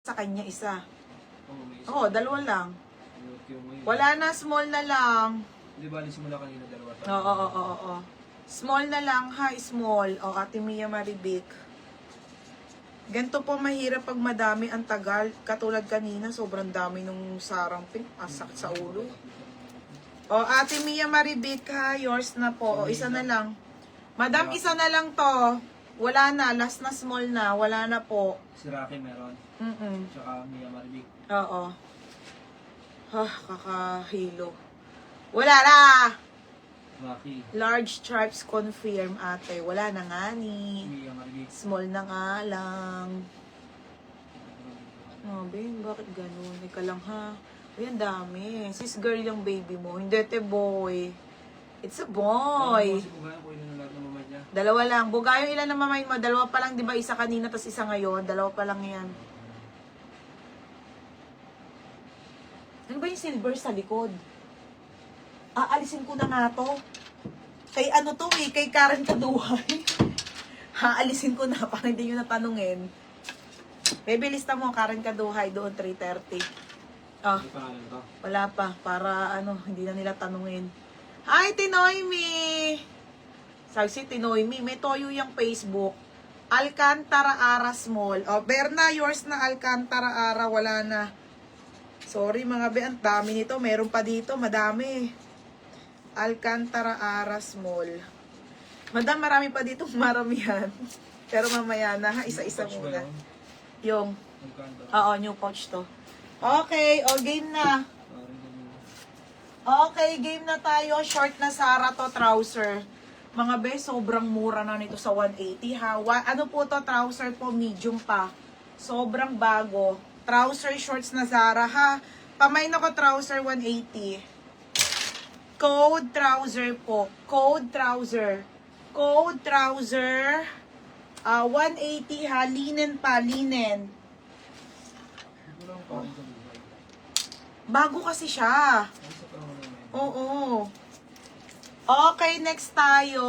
sa kanya isa. Oo, may isa. Oo, dalawa lang. Yung ngayon. Wala na, small na lang. Di ba, simula kanina dalawa tayo. Oo. Small na lang ha, small. O, Ate Mia Maribik. Ganito po mahirap pag madami ang tagal. Katulad kanina, sobrang dami nung sarang pink. Sakit sa ulo. O, Ate Mia Maribik ha, yours na po. O, isa na lang. Madam, isa na lang to. Wala na, last na small na. Wala na po. Si Rocky meron. Tsaka Mia Maribik. Oo. Kakahilo. Wala na! Rocky. Large stripes confirm, ate. Wala na nga ni. Mia Maribik. Small na nga lang. Oh, Ben, bakit ganun? Ika lang ha. Ay, ang dami. Sis girl yung baby mo. Hindi, te boy. It's a boy. Si Bugayan ko yun lahat ng mamay niya. Dalawa lang. Bugayo, ilan na mamay mo? Dalawa pa lang, di ba? Isa kanina, tas isa ngayon. Dalawa pa lang yan. Ano ba yung silver sa likod? Aalisin ko na nga to. Kay ano to eh, kay Karen Kaduhay. Aalisin ko na, para hindi nyo natanungin. Baby, lista mo, Karen Kaduhay, doon 3:30. Ano pangalan to? Wala pa, para ano, hindi na nila tanungin. Hi, Tinoymi! Sabi si Tinoymi, may toyo yung Facebook. Alcantara Ara Small. O, Berna, yours na Alcantara Ara, wala na. Sorry mga be, ang dami nito. Meron pa dito, madami. Alcantara Ara Small. Madam, marami pa dito, maramihan. Pero mamaya na ha, isa-isa muna. Yung, oo, new pouch to. Okay, o game na. Okay, game na tayo. Short na Zara to, trouser. Mga be, sobrang mura na nito sa 180 ha. Ano po to, trouser po, medium pa. Sobrang bago. Trouser shorts na Zara ha. Pamain ako trouser 180. Code trouser po. Code trouser. Code trouser. 180 ha. Linen pa. Linen. Bago kasi siya. Oo. Okay, next tayo.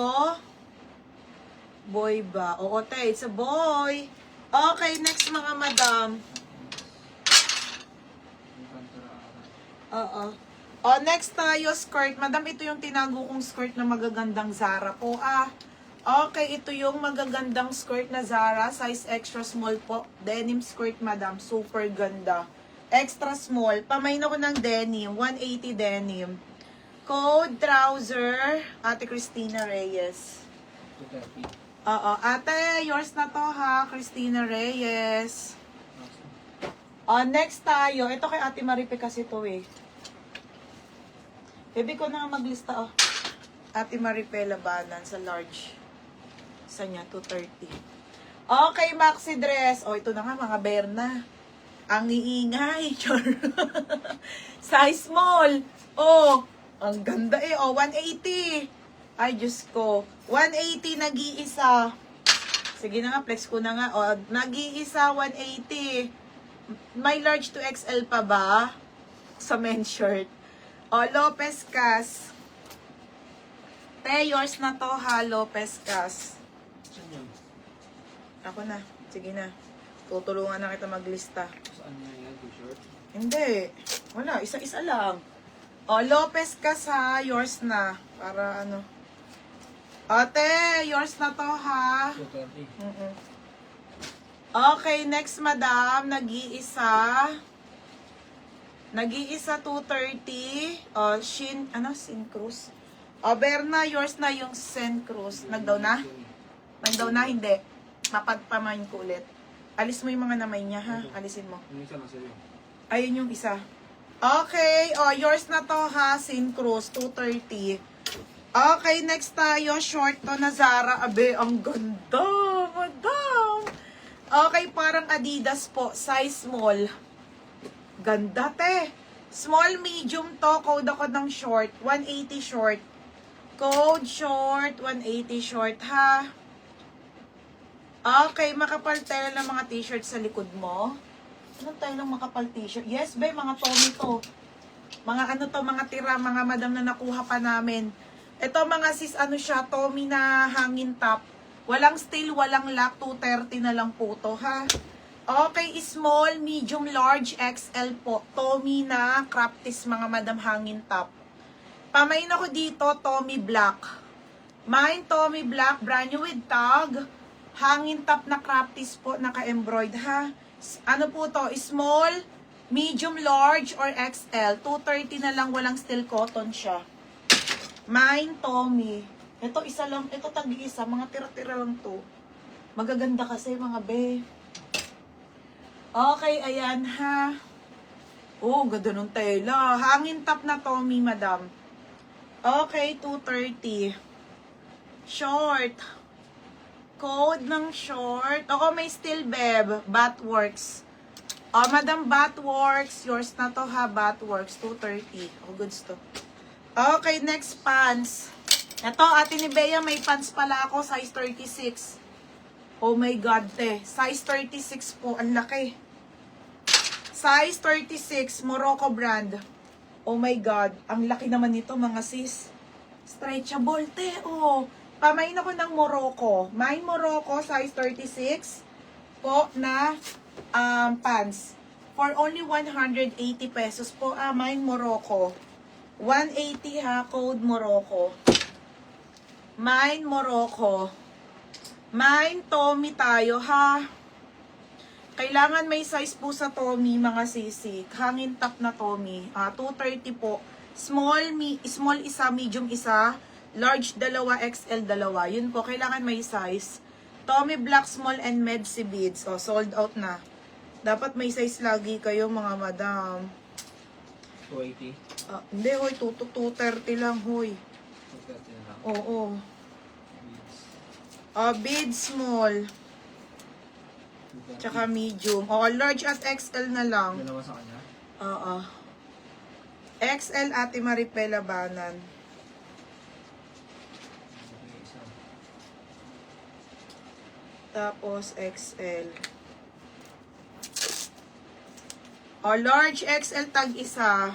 Boy ba? Oo, te. It's a boy. Okay, next mga madam. Oo. O, next tayo, skirt. Madam, ito yung tinago kong skirt na magagandang Zara po. Okay, ito yung magagandang skirt na Zara. Size extra small po. Denim skirt, madam. Super ganda. Extra small. Pamain ako ng denim. 180 denim. Code trouser. Ate Christina Reyes. 230. Oo. Ate, yours na to ha. Christina Reyes. Next tayo. Ito kay Ate Maripe kasi to eh. Baby ko na maglista oh. Ate Maripe Labanan sa large. Isa niya, 230. Okay, maxi dress. Ito na nga mga Berna. Ang iingay. Size small. Ang ganda eh. 180. Ay, Diyos ko. 180 nag-iisa. Sige na nga, flex ko na nga. Nag-iisa, 180. May large to XL pa ba? Sa men's shirt. Lopez Cas. Te, yours na to ha, Lopez Cas. Saan yun? Ako na. Sige na. Tutulungan na kita maglista. Saan na yan? T-shirt? Hindi. Wala. Isa-isa lang. Lopez Cas ha. Yours na. Para ano. Te, yours na to ha. 230. Okay, next madam, nag-iisa 230. Shin Cruz. Berna, yours na yung Sen Cruz. Nagdaw na? Nagdaw na, hindi. Mapagpamain ko ulit. Alis mo yung mga namay niya, ha? Alisin mo. Yung isa nasa iyo. Ayun yung isa. Okay, yours na to, ha? Sen Cruz, 230. Okay, next tayo. Short to na Zara. Abe, ang ganda, madam. Okay, parang Adidas po. Size small. Ganda, te. Small, medium to. Code ako ng short. 180 short. Code short. 180 short, ha? Okay, makapal tayo ng mga t-shirt sa likod mo. Ano tayo ng makapal t-shirt? Yes, be, mga Tommy to. Mga ano to, mga tira, mga madam na nakuha pa namin. Ito mga sis, ano siya, Tommy na hangin top. Walang steel, walang lock, 230 na lang po to, ha? Okay, small, medium, large, XL po. Tommy na crop tees, mga madam, hangin top. Pamain ako dito, Tommy Black. Mine, Tommy Black, brand new with tag. Hangin top na crop tees po, naka-embroid ha. Ano po to? Small, medium, large, or XL. 230 na lang, walang steel cotton siya. Mine, Tommy. Ito, isa lang. Ito, tag-isa. Mga tira-tira lang to. Magaganda kasi, mga be. Okay, ayan ha. Oh, ganda ng tela. Hangin top na Tommy, madam. Okay, 230. Short. Code ng short. Oo, may steel beb. Batworks. Oh, madam, Batworks. Yours na to ha, Batworks. 230. Oh, goods to. Okay, next pants. Ito, ate ni Bea, may pants pala ako, size 36. Oh my God, te. Size 36 po. Ang laki. Size 36, Morocco brand. Oh my God. Ang laki naman nito, mga sis. Stretchable, te. Oh. Pamain ako ng Morocco. Mine Morocco, size 36 po na pants. For only 180 pesos po. Mine Morocco. 180 ha, code Morocco. Mine Morocco. Mine Tommy tayo ha. Kailangan may size po sa Tommy, mga sisi. Hangin top na Tommy. 230 po. Small isa, medium isa, large dalawa, XL dalawa. Yun po, kailangan may size. Tommy Black, small and med si beads. Oh, sold out na. Dapat may size lagi kayo, mga madam. 280. Hindi, hoy. 230 lang, hoy. 230 na lang. Oo. Beads. Bead small. 230. Tsaka medium. Large at XL na lang. Dalawa sa kanya. Oo. XL, Ate Maripela Banan. Okay, isa. Tapos XL. Large XL tag isa.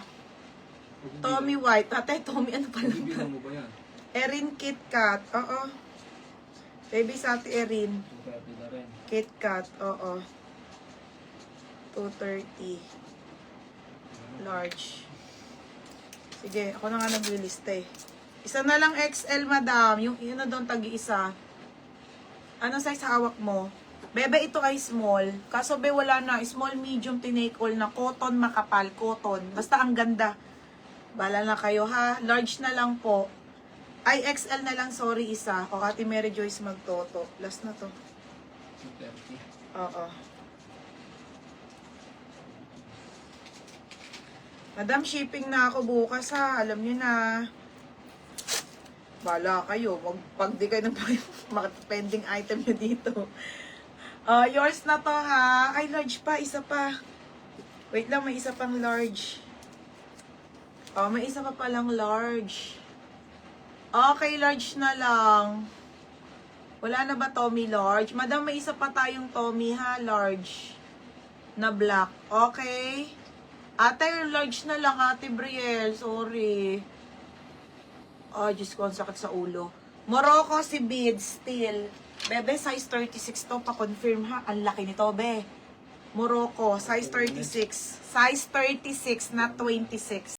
Tommy White. Tatay, Tommy, ano pa lang? Pag-ibihan mo ba yan? Erin Kit Kat. Oo. Baby sa Ate Erin. 230 na rin. Kit Kat. Oo. 230. Large. Sige, ako na nga naglilista eh. Isa na lang XL, madam. Yung yun na doon tag-isa. Ano size hawak mo? Bebe, ito ay small. Kaso be, wala na. Small, medium, tinake all na. Cotton, makapal. Cotton. Basta ang ganda. Bala na kayo ha. Large na lang po. Ay, XL na lang. Sorry, isa. O, Ate Mary Joyce magtoto. Last na to. 230. Oo. Madam, shipping na ako bukas ha. Alam niyo na. Bala kayo. Pag di kayo pending item nyo dito. Yours na to ha. Ay, large pa. Isa pa. Wait lang, may isa pang large. May isa pa palang large. Okay, large na lang. Wala na ba Tommy large? Madam, may isa pa tayong Tommy ha. Large. Na black. Okay. Ate, large na lang, Ate Brielle. Sorry. Diyos ko, ang sakit sa ulo. Morocco si Bid, still. Bebe, size 36 to. Pa-confirm ha. Ang laki nito, be. Morocco, size 36. Size 36, not 26.